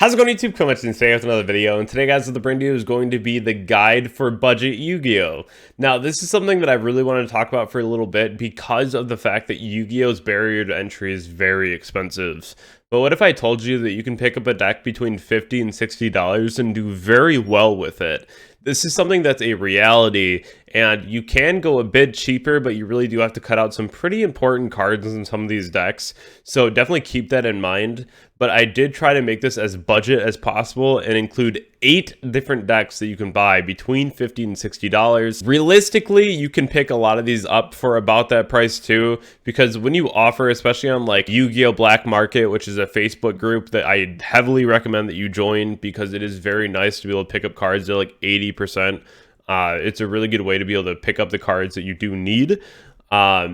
How's it going, YouTube? Coming to today with another video, and today, guys, what the brand new is going to be the guide for budget Yu-Gi-Oh! Now, this is something that I really wanted to talk about for a little bit because of the fact that Yu-Gi-Oh's barrier to entry is very expensive. But what if I told you that you can pick up a deck between $50 and $60 and do very well with it? This is something that's a reality, and you can go a bit cheaper, but you really do have to cut out some pretty important cards in some of these decks. So definitely keep that in mind. But I did try to make this as budget as possible and include 8 different decks that you can buy between $50 and $60. Realistically, you can pick a lot of these up for about that price too, because when you offer, especially on like Yu-Gi-Oh! Black Market, which is a Facebook group that I heavily recommend that you join because it is very nice to be able to pick up cards that are like 80%. It's a really good way to be able to pick up the cards that you do need.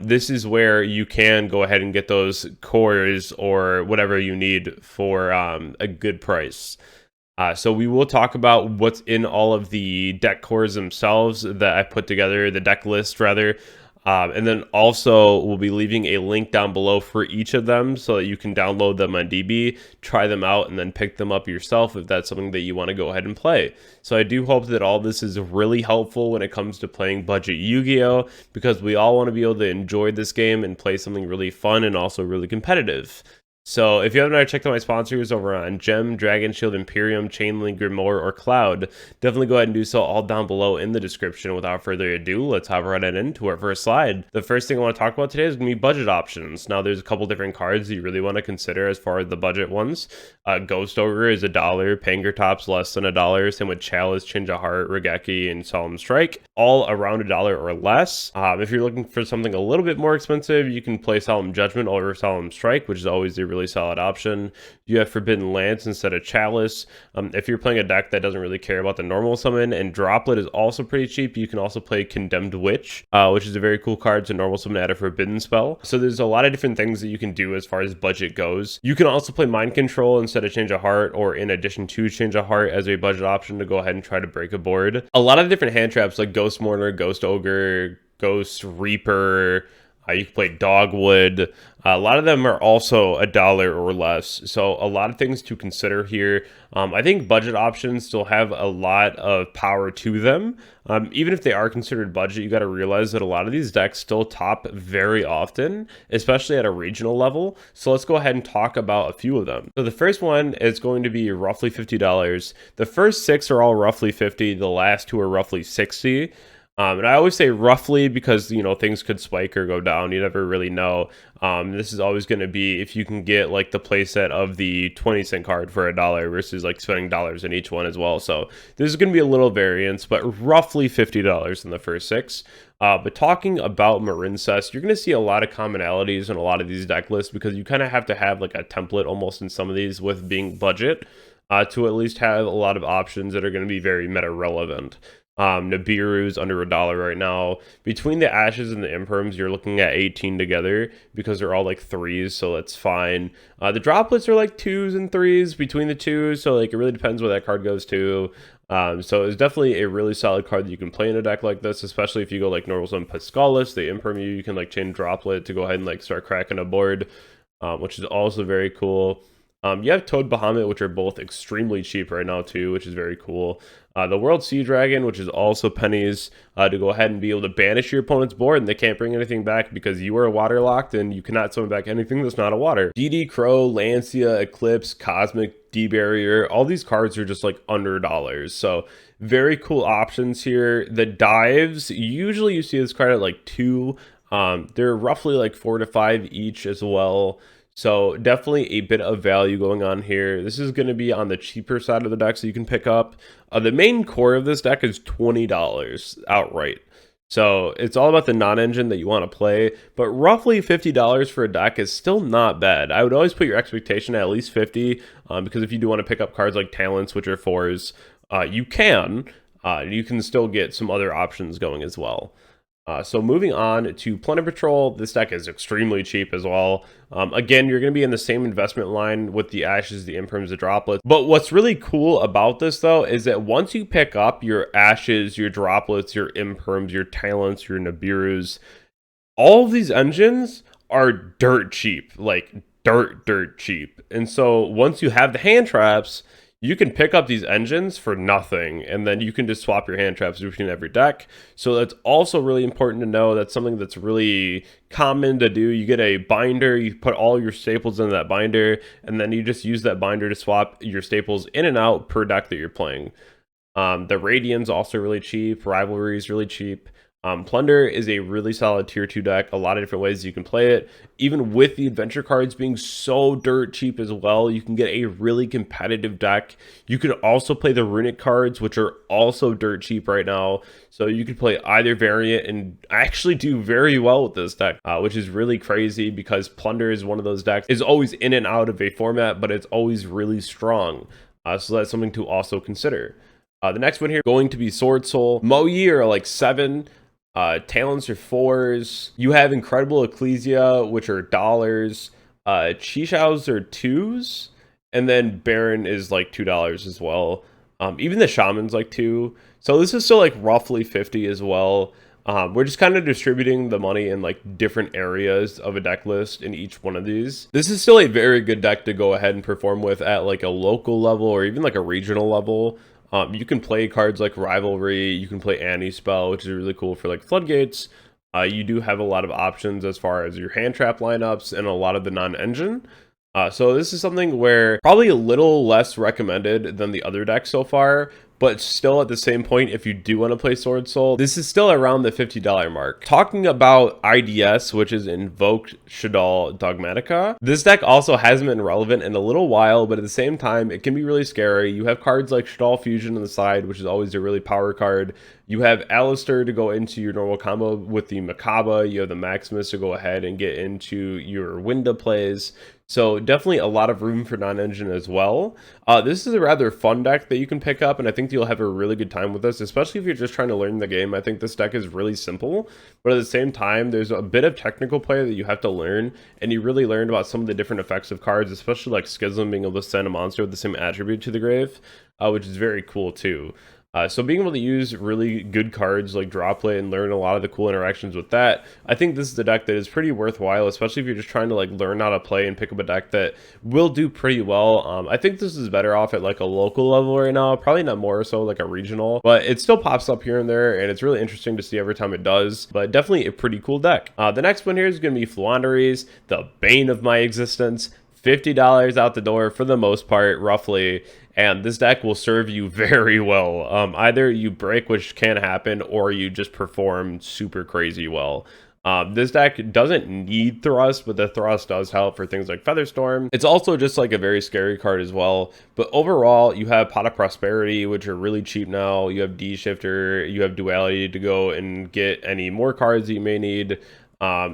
This is where you can go ahead and get those cores or whatever you need for a good price. So we will talk about what's in all of the deck cores themselves that I put together, the deck list rather. And then also we'll be leaving a link down below for each of them so that you can download them on DB, try them out, and then pick them up yourself if that's something that you want to go ahead and play. So I do hope that all this is really helpful when it comes to playing budget Yu-Gi-Oh! Because we all want to be able to enjoy this game and play something really fun and also really competitive. So if you haven't already checked out my sponsors over on Gem, Dragonshield, Imperium, ChainLink, Grimoire, or Cloud, definitely go ahead and do so all down below in the description. Without further ado, let's hop right into our first slide. The first thing I want to talk about today is going to be budget options. Now, there's a couple different cards that you really want to consider as far as the budget ones. Ghost Ogre is $1, Pangertop's less than $1, same with Chalice, Change of Heart, Regeki, and Solemn Strike, all around $1 or less. If you're looking for something a little bit more expensive, you can play Solemn Judgment over Solemn Strike, which is always a really solid option. You have Forbidden Lance instead of Chalice. If you're playing a deck that doesn't really care about the normal summon, and Droplet is also pretty cheap, you can also play Condemned Witch, which is a very cool card to normal summon, add a Forbidden spell. So there's a lot of different things that you can do as far as budget goes. You can also play Mind Control instead of Change of Heart, or in addition to Change of Heart as a budget option to go ahead and try to break a board. A lot of different hand traps like Ghost Mourner, Ghost Ogre, Ghost Reaper, you can play Dogwood. A lot of them are also $1 or less. So a lot of things to consider here. I think budget options still have a lot of power to them. Even if they are considered budget, you got to realize that a lot of these decks still top very often, especially at a regional level. So let's go ahead and talk about a few of them. So the first one is going to be roughly $50. The first 6 are all roughly $50. The last 2 are roughly $60. And I always say roughly because, you know, things could spike or go down. You never really know. This is always going to be if you can get like the playset of the 20-cent card for $1 versus like spending dollars in each one as well. So there's going to be a little variance, but roughly $50 in the first 6. But talking about Marincess, you're going to see a lot of commonalities in a lot of these deck lists because you kind of have to have like a template almost in some of these with being budget to at least have a lot of options that are going to be very meta relevant. Nibiru's under $1 right now. Between the Ashes and the Imperms, you're looking at 18 together because they're all like 3s, so that's fine. The droplets are like 2s and 3s between the 2s, so like it really depends where that card goes to. So it's definitely a really solid card that you can play in a deck like this, especially if you go like normal summon Pascalis, the Imperm you can like chain Droplet to go ahead and like start cracking a board, which is also very cool. You have Toad Bahamut, which are both extremely cheap right now too, which is very cool. The World Sea Dragon, which is also pennies, to go ahead and be able to banish your opponent's board and they can't bring anything back because you are waterlocked and you cannot summon back anything that's not a water. DD Crow, Lancia, Eclipse, Cosmic, D-Barrier, all these cards are just like under $1. So very cool options here. The dives, usually you see this card at like 2. They're roughly like 4 to 5 each as well. So definitely a bit of value going on here. This is going to be on the cheaper side of the deck, so you can pick up. The main core of this deck is $20 outright. So it's all about the non-engine that you want to play, but roughly $50 for a deck is still not bad. I would always put your expectation at least 50, because if you do want to pick up cards like Talents, which are 4s, you can still get some other options going as well. So moving on to Plunder Patroll, this deck is extremely cheap as well. Again, you're going to be in the same investment line with the Ashes, the Imperms, the Droplets. But what's really cool about this, though, is that once you pick up your Ashes, your Droplets, your Imperms, your Talents, your Nibirus, all of these engines are dirt cheap. Like, dirt cheap. And so once you have the hand traps, you can pick up these engines for nothing, and then you can just swap your hand traps between every deck. So that's also really important to know. That's something that's really common to do. You get a binder, you put all your staples in that binder, and then you just use that binder to swap your staples in and out per deck that you're playing. The Radiant's also really cheap. Rivalry is really cheap. Plunder is a really solid tier 2 deck. A lot of different ways you can play it. Even with the adventure cards being so dirt cheap as well, you can get a really competitive deck. You can also play the runic cards, which are also dirt cheap right now. So you could play either variant and actually do very well with this deck, which is really crazy because Plunder is one of those decks. Is always in and out of a format, but it's always really strong. So that's something to also consider. The next one here going to be Sword Soul. Moyi are like 7. Talents are 4s. You have Incredible Ecclesia, which are dollars. Chishaos are 2s. And then Baron is like $2 as well. Even the Shaman's like 2. So this is still like roughly 50 as well. We're just kind of distributing the money in like different areas of a deck list in each one of these. This is still a very good deck to go ahead and perform with at like a local level or even like a regional level. You can play cards like Rivalry, you can play Anti-Spell, which is really cool for like Floodgates. You do have a lot of options as far as your hand trap lineups and a lot of the non-engine. So this is something where probably a little less recommended than the other decks so far, but still at the same point, if you do want to play Sword Soul, this is still around the $50 mark. Talking about IDS, which is Invoked, Shaddoll, Dogmatica, this deck also hasn't been relevant in a little while, but at the same time, it can be really scary. You have cards like Shaddoll Fusion on the side, which is always a really power card. You have Alistair to go into your normal combo with the Makaba. You have the Maximus to go ahead and get into your Winda plays. So definitely a lot of room for non-engine as well. This is a rather fun deck that you can pick up, and I think you'll have a really good time with this, especially if you're just trying to learn the game. I think this deck is really simple, but at the same time, there's a bit of technical play that you have to learn, and you really learn about some of the different effects of cards, especially like Schism being able to send a monster with the same attribute to the grave, which is very cool too. So being able to use really good cards like Droplet and learn a lot of the cool interactions with that, I think this is a deck that is pretty worthwhile, especially if you're just trying to like learn how to play and pick up a deck that will do pretty well. I think this is better off at like a local level right now, probably not more so like a regional, but it still pops up here and there, and it's really interesting to see every time it does, but definitely a pretty cool deck. The next one here is going to be Floowandereeze, the bane of my existence. $50 out the door for the most part, roughly, and this deck will serve you very well. Either you break, which can happen, or you just perform super crazy well. This deck doesn't need Thrust, but the Thrust does help for things like Featherstorm. It's also just like a very scary card as well. But overall, you have Pot of Prosperity, which are really cheap now. You have D-Shifter, you have Duality to go and get any more cards that you may need.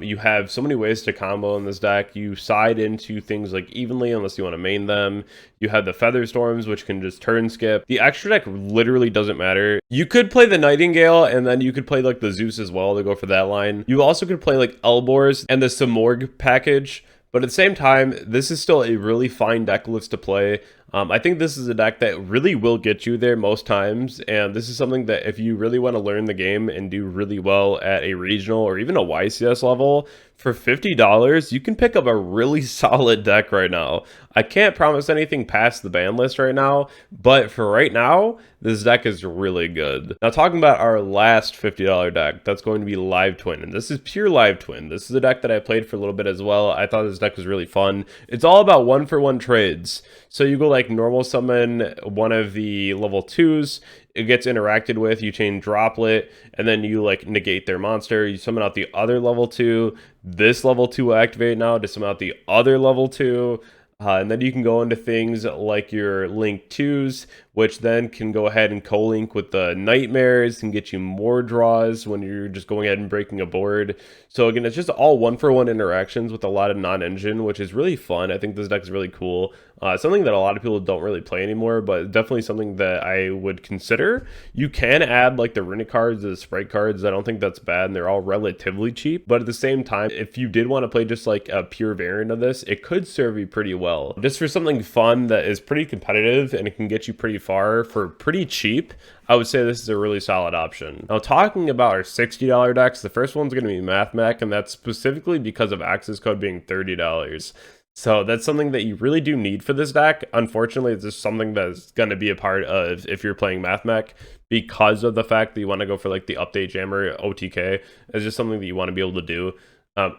You have so many ways to combo in this deck. You side into things like evenly unless you want to main them. You have the Featherstorms, which can just turn skip. The extra deck literally doesn't matter. You could play the Nightingale, and then you could play like the Zeus as well to go for that line. You also could play like Elbors and the Simorg package. But at the same time, this is still a really fine deck list to play. I think this is a deck that really will get you there most times, and this is something that if you really want to learn the game and do really well at a regional or even a YCS level, for $50, you can pick up a really solid deck right now. I can't promise anything past the ban list right now, but for right now, this deck is really good. Now talking about our last $50 deck, that's going to be Live Twin, and this is pure Live Twin. This is a deck that I played for a little bit as well. I thought this deck was really fun. It's all about 1-for-1 trades. So you go like normal summon one of the level 2s, it gets interacted with, you chain Droplet, and then you like negate their monster, you summon out the other level 2, this level 2 will activate now to summon out the other level 2, and then you can go into things like your Link 2s, which then can go ahead and co-link with the Nightmares and get you more draws when you're just going ahead and breaking a board. So again, it's just all 1-for-1 interactions with a lot of non-engine, which is really fun. I think this deck is really cool. Something that a lot of people don't really play anymore, but definitely something that I would consider. You can add like the runic cards, the sprite cards. I don't think that's bad, and they're all relatively cheap. But at the same time, if you did want to play just like a pure variant of this, it could serve you pretty well. Just for something fun that is pretty competitive and it can get you pretty far for pretty cheap, I would say this is a really solid option. Now talking about our $60 decks, the first one's going to be Mathmech, and that's specifically because of access code being $30. So that's something that you really do need for this deck. Unfortunately, it's just something that's going to be a part of if you're playing Mathmech, because of the fact that you want to go for like the update jammer OTK. It's just something that you want to be able to do.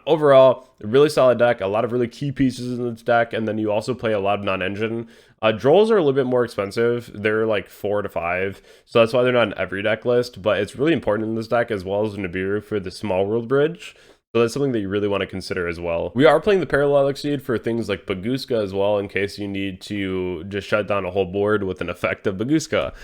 Overall, a really solid deck, a lot of really key pieces in this deck, and then you also play a lot of non-engine. Drolls are a little bit more expensive. They're like 4 to 5, so that's why they're not in every deck list, but it's really important in this deck, as well as Nibiru for the Small World Bridge. So that's something that you really want to consider as well. We are playing the Parallel Exceed for things like Baguska as well, in case you need to just shut down a whole board with an effect of Baguska.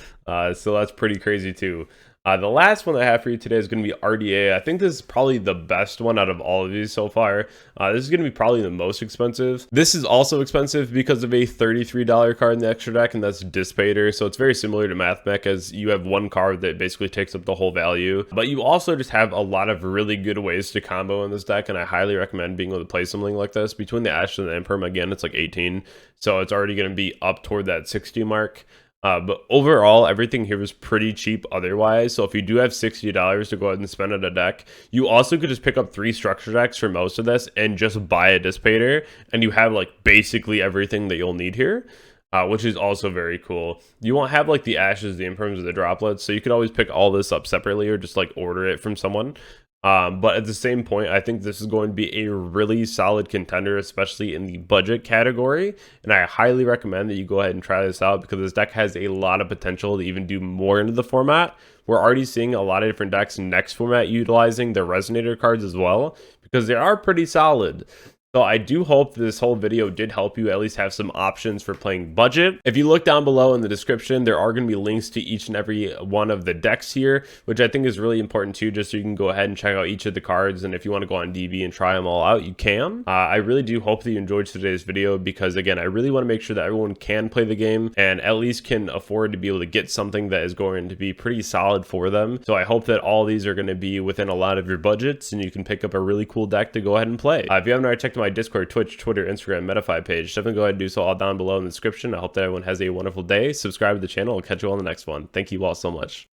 So that's pretty crazy too. The last one that I have for you today is going to be RDA. I think this is probably the best one out of all of these so far. This is going to be probably the most expensive. This is also expensive because of a $33 card in the extra deck, and that's Dissipator. So it's very similar to Mathmech, as you have one card that basically takes up the whole value. But you also just have a lot of really good ways to combo in this deck, and I highly recommend being able to play something like this. Between the Ash and the Imperm, again, it's like 18. So it's already going to be up toward that 60 mark. But overall, everything here was pretty cheap otherwise. So if you do have $60 to go ahead and spend on a deck, you also could just pick up 3 structure decks for most of this and just buy a Dissipator, and you have like basically everything that you'll need here. Which is also very cool. You won't have like the Ashes, the Imperms, or the Droplets, so you could always pick all this up separately or just like order it from someone. But at the same point, I think this is going to be a really solid contender, especially in the budget category. And I highly recommend that you go ahead and try this out, because this deck has a lot of potential to even do more into the format. We're already seeing a lot of different decks next format utilizing the Resonator cards as well, because they are pretty solid. So I do hope this whole video did help you at least have some options for playing budget. If you look down below in the description, there are going to be links to each and every one of the decks here, which I think is really important too, just so you can go ahead and check out each of the cards. And if you want to go on DB and try them all out, you can. I really do hope that you enjoyed today's video, because again, I really want to make sure that everyone can play the game and at least can afford to be able to get something that is going to be pretty solid for them. So I hope that all these are going to be within a lot of your budgets, and you can pick up a really cool deck to go ahead and play. If you haven't already checked out my Discord, Twitch, Twitter, Instagram, Metafy page, definitely go ahead and do so all down below in the description. I hope that everyone has a wonderful day. Subscribe to the channel. I'll catch you all in the next one. Thank you all so much.